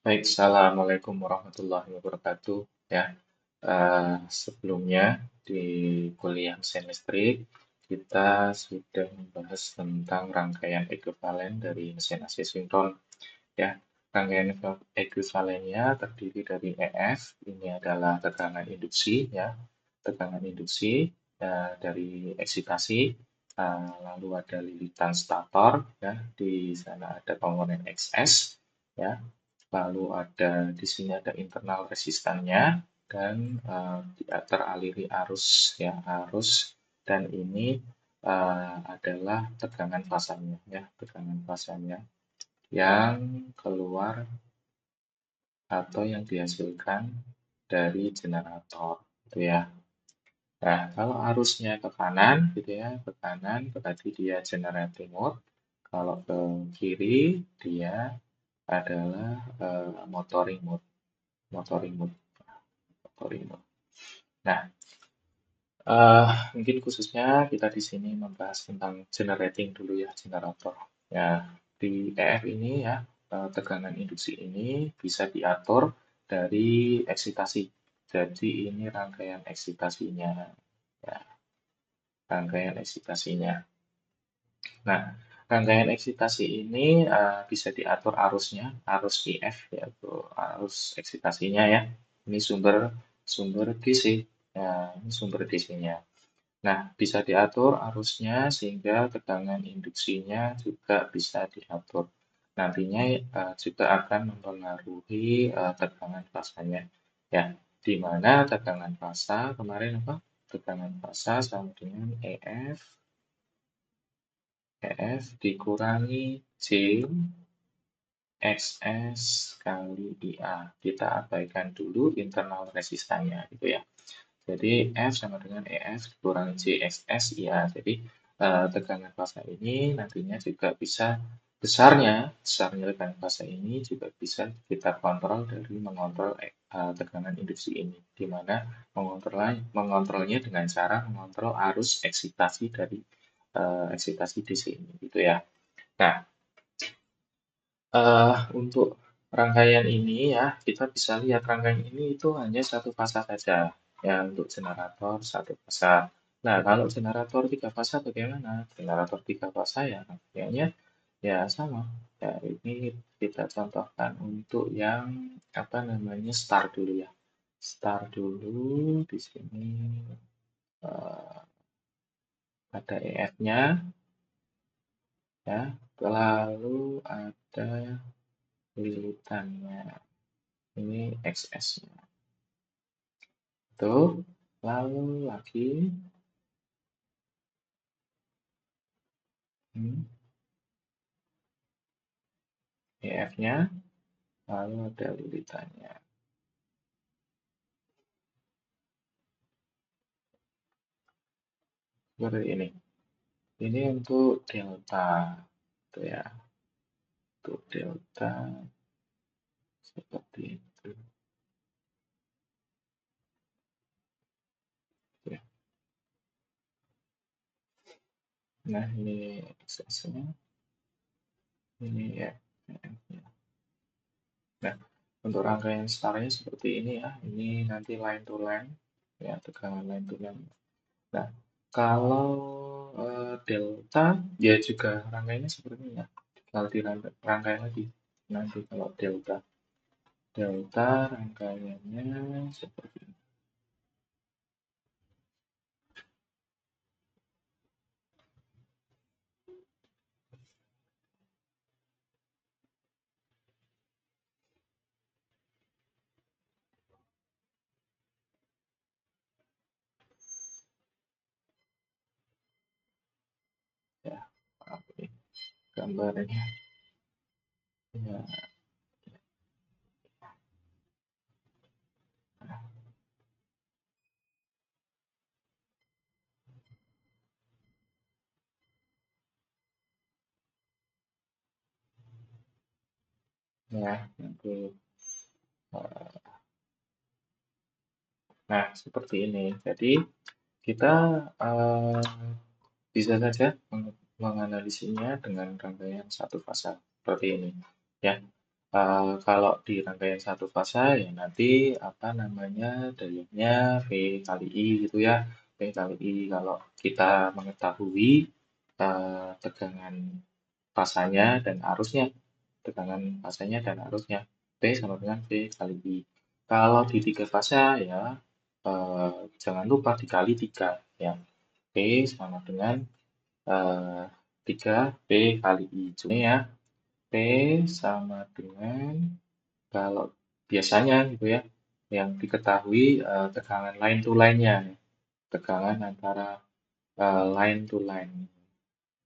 Baik, Assalamualaikum warahmatullahi wabarakatuh. Ya, sebelumnya di kuliah mesin listrik kita sudah membahas tentang rangkaian ekuivalen dari mesin AC sinkron. Ya, rangkaian ekuivalennya terdiri dari EF, ini adalah tekanan induksi, ya, tekanan induksi dari eksitasi, lalu ada lilitan stator, ya, di sana ada komponen XS, ya, lalu ada di sini ada internal resistannya dan teraliri arus, ya, arus, dan ini adalah tegangan fasanya, ya, tegangan fasanya yang keluar atau yang dihasilkan dari generator, gitu ya. Nah, kalau arusnya ke kanan, gitu ya, ke kanan berarti dia generating mode. Kalau ke kiri, dia adalah motoring mode, motoring mode, motoring mode. Nah, mungkin khususnya kita di sini membahas tentang generating dulu ya, generator. Ya, di EF ini ya, tekanan induksi ini bisa diatur dari eksitasi. Jadi ini rangkaian eksitasinya, ya, rangkaian eksitasinya. Nah, rangkaian eksitasi ini bisa diatur arusnya, arus IF yaitu arus eksitasinya ya. Ini sumber sumber DC, ya, ini sumber DC-nya. Nah, bisa diatur arusnya sehingga tegangan induksinya juga bisa diatur. Nantinya juga akan mempengaruhi tegangan fasanya. Ya, di mana tegangan fasa kemarin apa? Tegangan fasa sama dengan EF dikurangi J XS kali IA. Kita abaikan dulu internal resistannya gitu ya. Jadi F sama dengan EF dikurangi JXS, ya. Jadi tegangan fasa ini nantinya juga bisa besarnya tegangan fasa ini juga bisa kita kontrol dari mengontrol tegangan induksi ini, di mana mengontrolnya dengan cara mengontrol arus eksitasi dari eksitasi DC ini, gitu ya. Nah, untuk rangkaian ini ya, kita bisa lihat rangkaian ini itu hanya satu fasa saja, ya, untuk generator satu fasa. Nah, kalau generator tiga fasa bagaimana? Generator tiga fasa ya, rangkaiannya ya sama. Ya, ini kita contohkan untuk yang apa namanya start dulu ya. Start dulu di sini eh, ada EF-nya, ya, lalu ada lilitannya. Ini XS-nya. Tuh, lalu lagi EF-nya, lalu ada lilitannya. Seperti ini. Ini untuk delta, gitu ya. Untuk delta seperti itu. Ya. Nah, ini XS-nya, ini ya EF-nya. Nah, untuk rangkaian starnya seperti ini ya. Ini nanti line to line, ya, tegangan line to line. Nah, kalau delta, ya juga rangkaiannya seperti ini ya. Kalau dirangkai lagi, nanti kalau delta, delta rangkaiannya seperti ini. Ya, ini gambarnya. Ya, ya, nanti. Nah, seperti ini. Jadi, kita bisa saja menganalisinya dengan rangkaian satu fasa seperti ini. Ya, Kalau di rangkaian satu fasa ya nanti apa namanya dayanya V kali I gitu ya. V kali I kalau kita mengetahui tegangan fasanya dan arusnya. Tegangan fasanya dan arusnya. P sama dengan V kali I. Kalau di tiga fasa ya jangan lupa dikali 3 ya. P sama dengan 3 P kali I. Cuma ya P sama dengan kalau biasanya gitu ya, yang diketahui tegangan line to line-nya, tegangan antara line to line.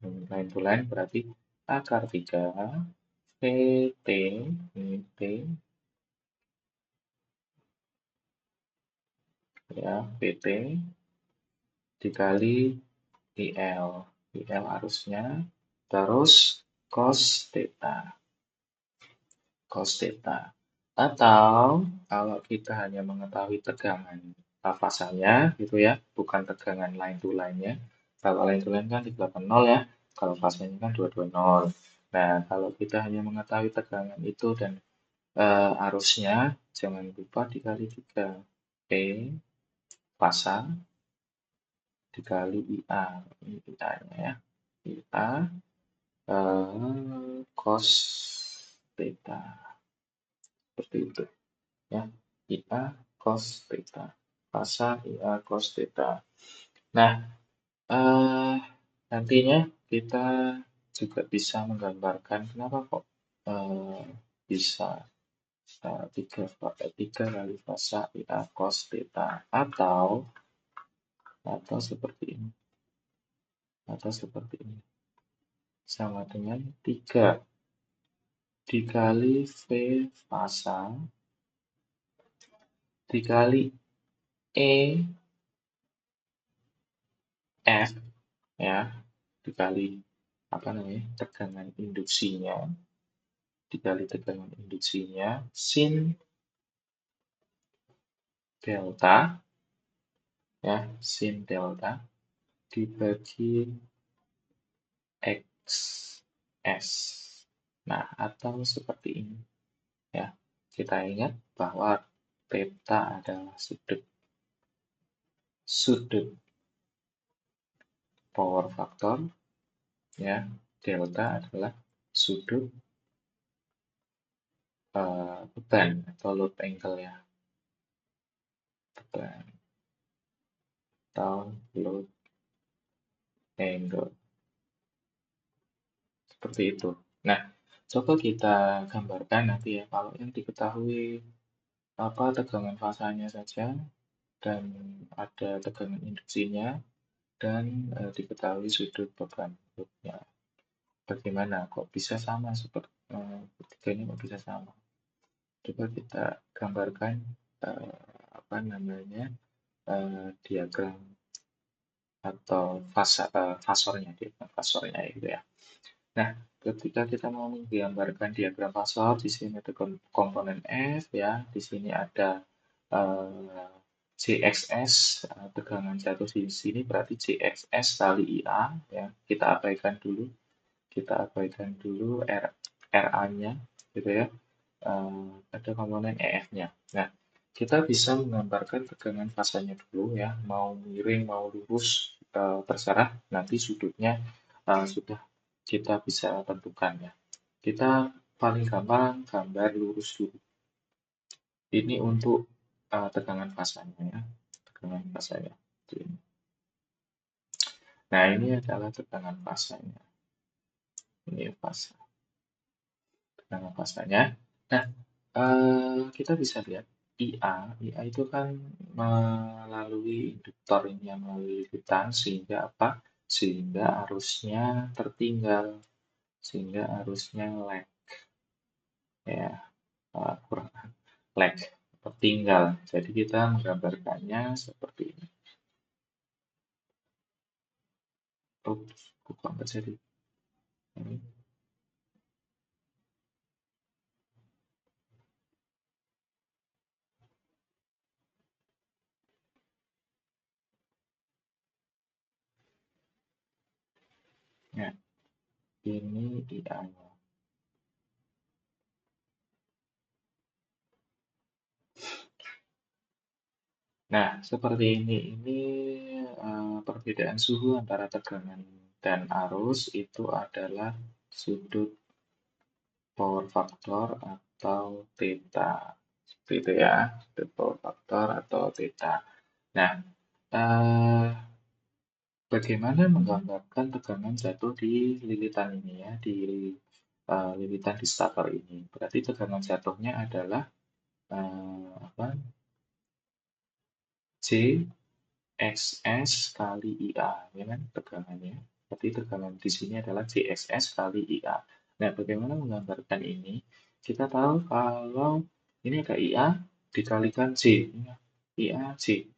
Line to line berarti akar 3 PT, ini P, ya, PT dikali IL. IL arusnya, terus cos theta. Cos theta. Atau kalau kita hanya mengetahui tegangan fasanya gitu ya, bukan tegangan line to line-nya. Kalau line to line kan 380 ya, kalau fasanya kan 220. Nah, kalau kita hanya mengetahui tegangan itu dan arusnya, jangan lupa dikali 3. P fasa dikali IA. Ini IA-nya ya. IA cos theta. Seperti itu. Ya, IA cos theta. Fasa IA cos theta. Nah, nantinya kita juga bisa menggambarkan kenapa kok eh, bisa tiga kali fasa IA cos theta atau seperti ini atau seperti ini sama dengan 3 dikali V fasa dikali E F ya dikali apa namanya tegangan induksinya dikali tegangan induksinya sin delta ya sin delta dibagi XS. Nah, atau seperti ini ya. Kita ingat bahwa theta adalah sudut sudut power factor ya. Delta adalah sudut beban atau load angle ya. Beban atau load angle. Seperti itu. Nah, coba kita gambarkan nanti ya. Kalau yang diketahui apa tegangan fasanya saja dan ada tegangan induksinya dan diketahui sudut beban loadnya. Bagaimana kok bisa sama seperti ketiganya kok bisa sama? Coba kita gambarkan apa namanya diagram atau fasornya, diagram fasornya itu ya. Nah, ketika kita mau menggambarkan diagram fasor, di sini ada komponen F ya, di sini ada JXS, tegangan jatuh di sini berarti JXS kali IA ya. Kita abaikan dulu RA-nya gitu ya. Ada komponen EF-nya. Nah, kita bisa menggambarkan tegangan fasanya dulu ya, mau miring, mau lurus, terserah. Nanti sudutnya sudah kita bisa tentukan ya. Kita paling gampang gambar lurus dulu. Ini untuk tegangan fasanya ya, tegangan fasanya. Nah, ini adalah tegangan fasanya. Ini fasa, tegangan fasanya. Nah, kita bisa lihat IA itu kan melalui induktor ini yang melalui liputan sehingga apa? Sehingga arusnya tertinggal, sehingga arusnya lag ya kurang lag tertinggal. Jadi kita menggambarkannya seperti ini. Ups, bukan terjadi. Ini, ya, ini IA-nya. Nah, seperti ini perbedaan suhu antara tegangan dan arus itu adalah sudut power factor atau theta. Seperti itu ya, sudut power factor atau theta. Nah, eh, bagaimana menggambarkan tegangan jatuh di lilitan ini ya, di lilitan di stator ini. Berarti tegangan jatuhnya adalah apa? J XS kali IA, ya kan tegangannya. Berarti tegangan di sini adalah JXS kali IA. Nah, bagaimana menggambarkan ini? Kita tahu kalau ini ada IA dikalikan J. IA J.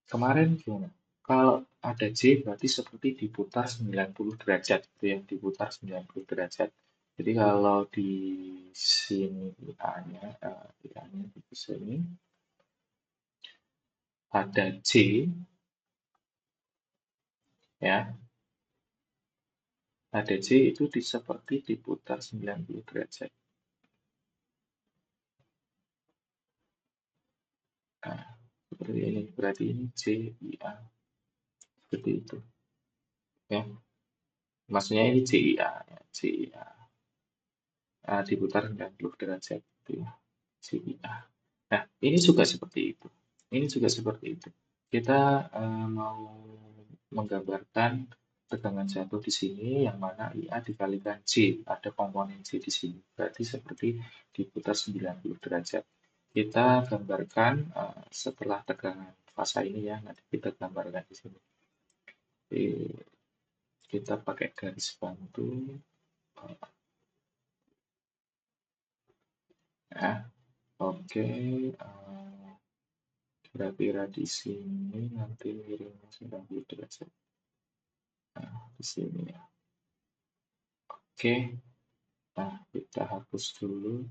Kemarin gimana? Kalau ada J berarti seperti diputar 90 derajat gitu ya, diputar 90 derajat. Jadi kalau di sini IA-nya, IA-nya di sini ada J ya, ADC itu seperti diputar 90 derajat. Nah, seperti ini. Berarti ini CIA. Seperti itu. Ya. Maksudnya ini CIA. Ya. CIA. Diputar 90 derajat. Gitu ya. CIA. Nah, ini juga seperti itu. Ini juga seperti itu. Kita mau menggambarkan tegangan jatuh di sini yang mana IA dikalikan J. Ada komponen J di sini. Berarti seperti diputar 90 derajat. Kita gambarkan setelah tegangan fasa ini ya. Nanti kita gambarkan di sini. Jadi, kita pakai garis bantu. Ya, oke. Kira-kira di sini nanti miringnya 90 derajat. Nah, di sini ya. Oke, nah kita hapus dulu.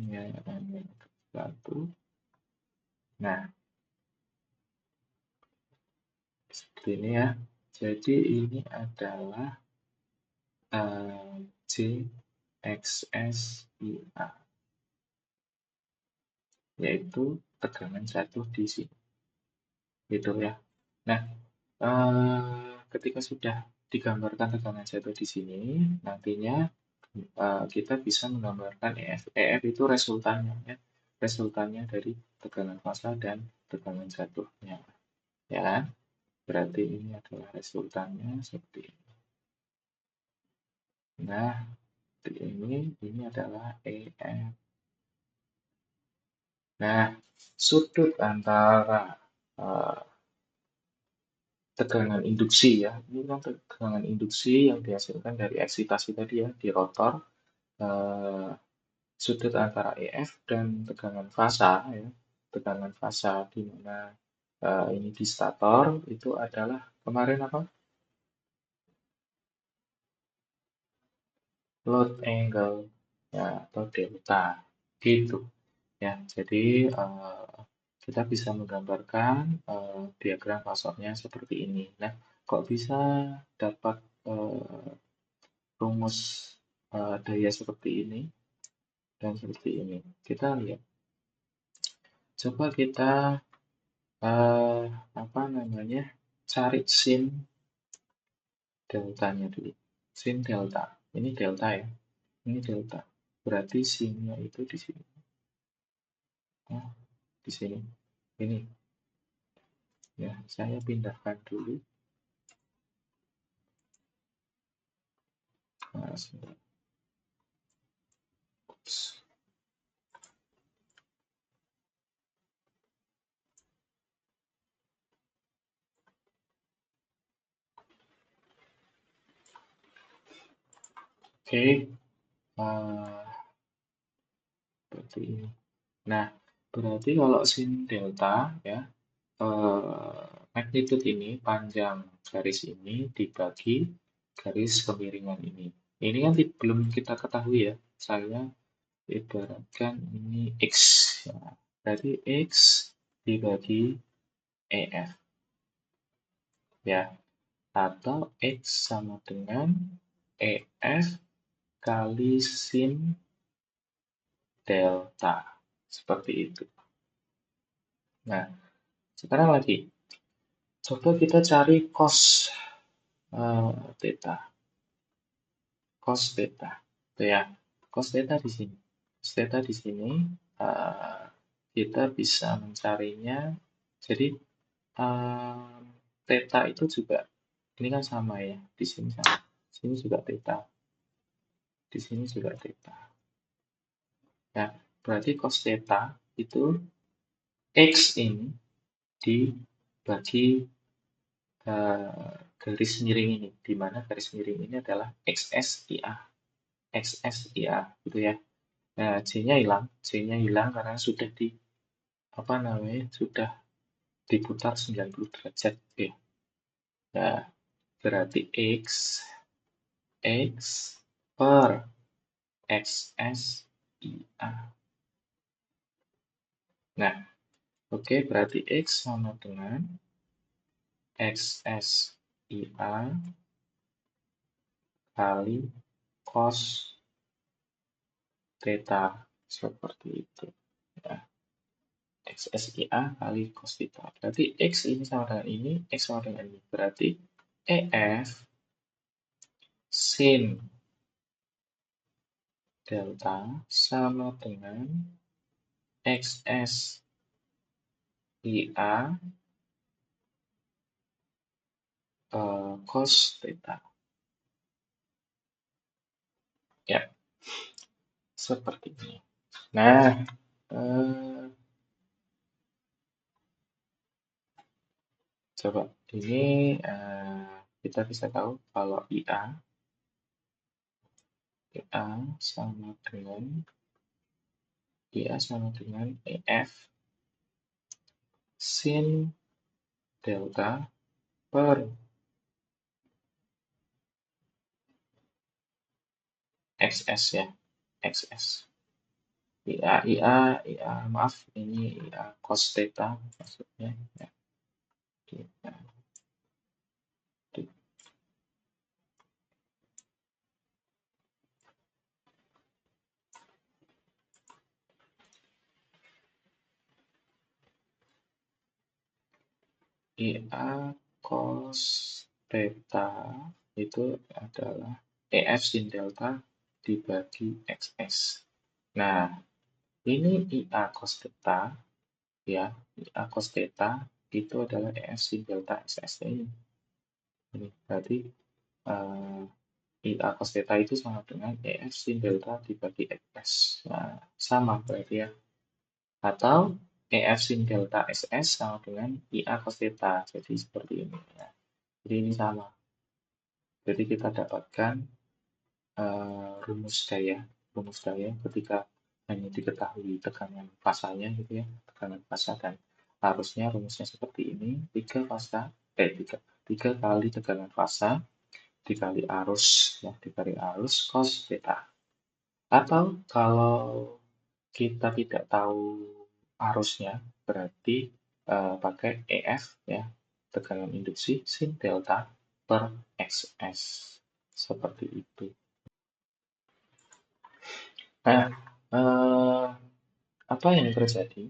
Ini ada satu. Nah, seperti ini ya. Jadi ini adalah JXSIA, yaitu tegangan jatuh di sini. Gitu ya. Nah, ketika sudah digambarkan tegangan jatuh di sini, nantinya kita bisa menggambarkan EF. EF itu resultannya ya. Resultannya dari tegangan fasa dan tegangan jatuhnya. Ya kan? Berarti ini adalah resultannya seperti ini. Nah, ini adalah EF. Nah, sudut antara uh, tegangan induksi ya. Ini kan tegangan induksi yang dihasilkan dari eksitasi tadi ya di rotor. Eh, Sudut antara EF dan tegangan fasa ya. Tegangan fasa di mana ini di stator itu adalah kemarin apa? Load angle ya atau delta gitu ya. Jadi kita bisa menggambarkan diagram fasornya seperti ini. Nah, kok bisa dapat eh, rumus daya seperti ini dan seperti ini? Kita lihat. Coba kita apa namanya? Cari sin deltanya dulu. Sin delta. Ini delta ya. Ini delta. Berarti sinnya itu di sini. Nah, di sini. Ini ya, saya pindahkan dulu. Nah, oke, seperti ini. Nah, berarti kalau sin delta ya, magnitude ini, panjang garis ini dibagi garis kemiringan ini. Ini kan belum kita ketahui ya. Saya ibaratkan ini X. Ya. Berarti X dibagi EF. Ya. Atau X sama dengan EF kali sin delta. Seperti itu. Nah, sekarang lagi. Coba kita cari cos theta. Cos theta. Itu ya. Cos theta di sini. Cos theta di sini eh, kita bisa mencarinya. Jadi eh, theta itu juga ini kan sama ya. Di sini sama. Di sini juga theta. Di sini juga theta. Ya, berarti cos theta itu X ini dibagi garis miring ini, di mana garis miring ini adalah XSIA, XSIA gitu ya. Nah, C-nya hilang karena sudah apa namanya, sudah diputar 90 derajat gitu ya. Nah, berarti X per XSIA. Nah, oke, berarti X sama dengan XSIA kali cos theta, seperti itu. Ya. XSIA kali cos theta. Berarti X ini sama dengan ini, X sama dengan ini. Berarti EF sin delta sama dengan XSIA cos theta. Ya, seperti ini. Nah, coba ini kita bisa tahu kalau IA sama dengan EF sin delta per XS ya, XS. IA, maaf, ini IA cos theta maksudnya. Ya, kita, IA cos theta itu adalah EF sin delta dibagi XS. Nah, ini IA cos theta, ya, IA cos theta itu adalah EF sin delta XS ini. Ini berarti IA cos theta itu sama dengan EF sin delta dibagi XS. Nah, sama berarti ya. Atau EF sin delta SS sama dengan IA cos theta. Jadi seperti ini ya. Jadi ini sama. Jadi kita dapatkan rumus daya ketika hanya diketahui tekanan fasanya gitu ya, tekanan fasa dan harusnya rumusnya seperti ini, tiga kali tekanan fasa dikali arus ya, dikali arus cos theta. Atau kalau kita tidak tahu arusnya, berarti pakai EF ya, tekanan induksi sin delta per XS. Seperti itu. Nah, apa yang terjadi?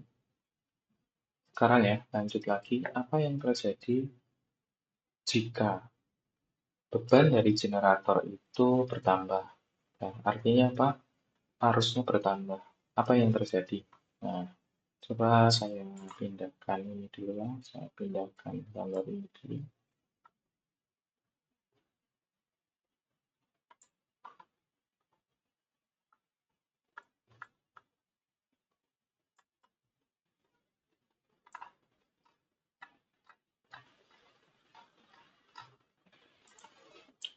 Sekarang ya, lanjut lagi. Apa yang terjadi jika beban dari generator itu bertambah? Nah, artinya apa? Arusnya bertambah. Apa yang terjadi? Nah, coba saya pindahkan ini dulu ya. Saya pindahkan gambar ini dulu.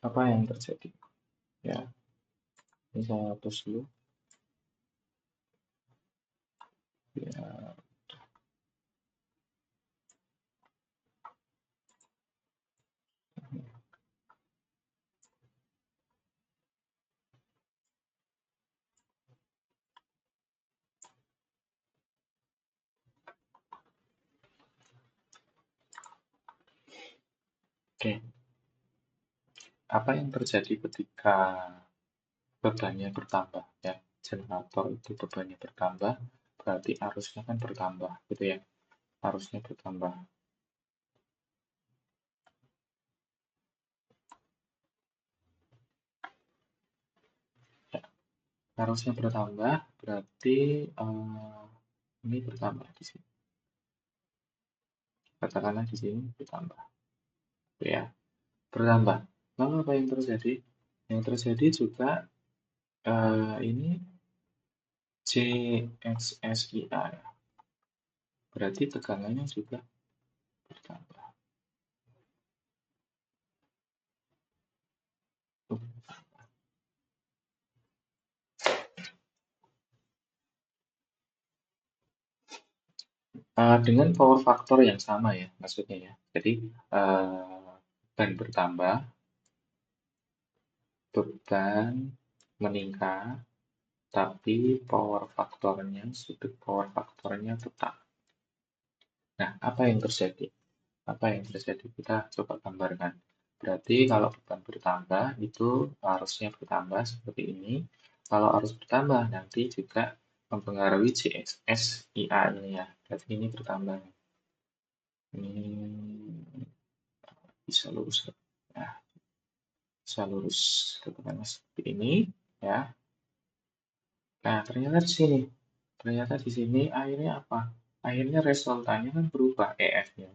Apa yang terjadi? Ya, ini saya hapus dulu. Ya, oke. Apa yang terjadi ketika bebannya bertambah? Ya, generator itu bebannya bertambah, berarti arusnya kan bertambah, gitu ya. Arusnya bertambah. Ya, arusnya bertambah, berarti ini bertambah di sini. Katakanlah di sini bertambah, gitu ya. Bertambah. Lalu apa yang terjadi? Yang terjadi juga ini CXSIA ya. Berarti tegangannya juga bertambah. Dengan power factor yang sama ya, maksudnya ya. Jadi beban bertambah, beban meningkat, tapi sudut power faktornya tetap. Nah, apa yang terjadi? Apa yang terjadi? Kita coba gambarkan. Berarti kalau beban bertambah, itu arusnya bertambah seperti ini. Kalau arus bertambah, nanti juga mempengaruhi CXS IA ini ya. Berarti ini bertambah. Ini bisa lurus. Nah, bisa lurus. Katakanlah seperti ini ya. Nah, ternyata di sini akhirnya apa? Akhirnya resultannya kan berubah EF-nya.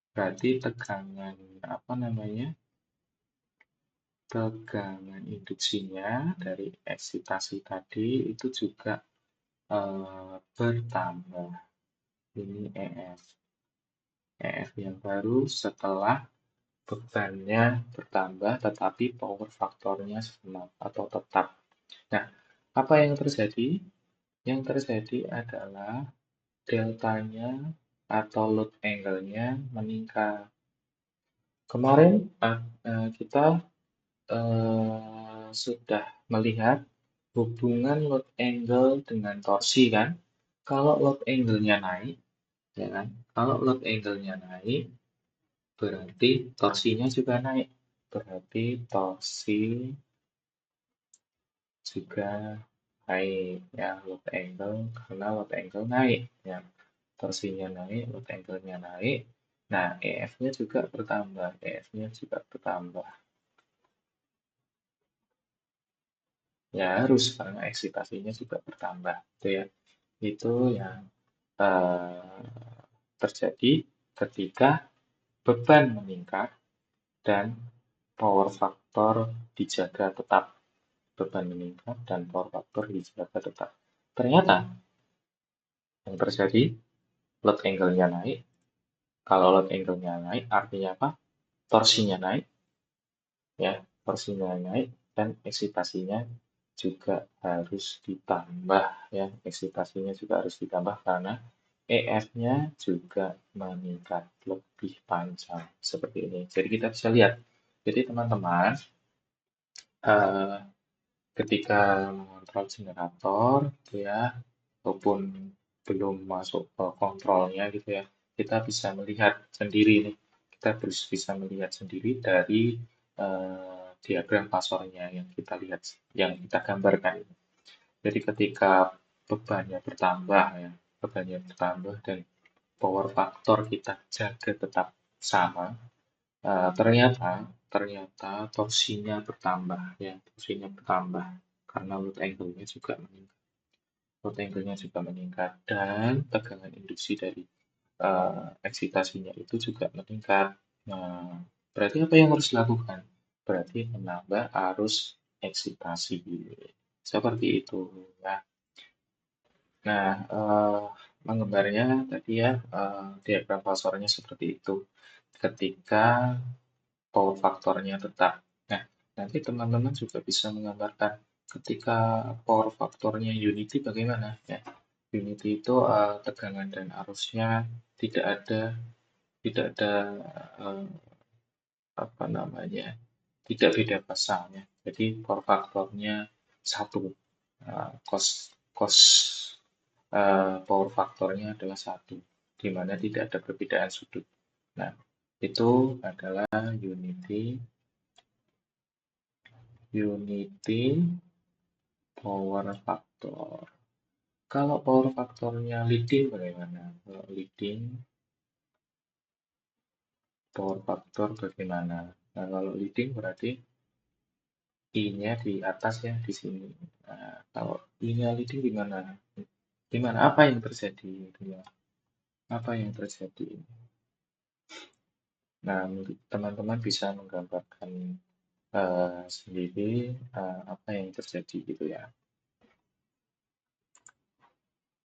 Berarti tegangan apa namanya? Tegangan induksinya dari eksitasi tadi itu juga bertambah. Ini EF. EF yang baru setelah bebannya bertambah tetapi power faktornya sama atau tetap. Nah, apa yang terjadi? Yang terjadi adalah deltanya atau load angle-nya meningkat. Kemarin kita sudah melihat hubungan load angle dengan torsi kan. Kalau load angle-nya naik, ya kan? Kalau load angle-nya naik, berarti torsinya juga naik. Berarti torsi juga naik ya load angle karena load angle naik ya. Torsinya naik, load angle-nya naik. Nah, EF-nya juga bertambah, EF-nya juga bertambah. Ya harus karena eksitasinya juga bertambah, gitu ya. Itu yang terjadi ketika beban meningkat dan power factor dijaga tetap. Beban meningkat dan power factor dijaga tetap. Ternyata yang terjadi load angle-nya naik. Kalau load angle-nya naik artinya apa? Torsinya naik, ya, torsinya naik dan eksitasinya juga harus ditambah, ya, eksitasinya juga harus ditambah karena EF-nya juga meningkat lebih panjang seperti ini. Jadi kita bisa lihat. Jadi teman-teman, eh, ketika mengontrol generator, gitu ya, ataupun belum masuk ke kontrolnya gitu ya, kita bisa melihat sendiri nih. Kita terus bisa melihat sendiri dari diagram pasornya yang kita lihat, yang kita gambarkan. Jadi ketika bebannya bertambah ya, bebannya bertambah dan power factor kita jaga tetap sama, ternyata ternyata torsinya bertambah ya, torsinya bertambah karena load angle-nya juga meningkat. Load angle-nya juga meningkat dan tegangan induksi dari eksitasinya itu juga meningkat. Nah, berarti apa yang harus dilakukan? Berarti menambah arus eksitasi. Seperti itu ya. Nah, menggambarnya tadi ya, diagram fasornya seperti itu. Ketika power faktornya tetap. Nah, nanti teman-teman juga bisa menggambarkan ketika power faktornya unity bagaimana ya. Unity itu tegangan dan arusnya tidak ada tidak ada eh, apa namanya tidak beda pasalnya. Jadi power faktornya satu, cos cos power faktornya adalah satu, di mana tidak ada perbedaan sudut. Nah, itu adalah unity Power factor. Kalau power faktornya leading bagaimana? Kalau leading, power factor bagaimana? Nah, kalau leading berarti I-nya di atas ya, di sini. Nah, kalau I-nya leading gimana? Gimana? Apa yang terjadi? Gitu ya? Apa yang terjadi? Nah, teman-teman bisa menggambarkan sendiri apa yang terjadi gitu ya.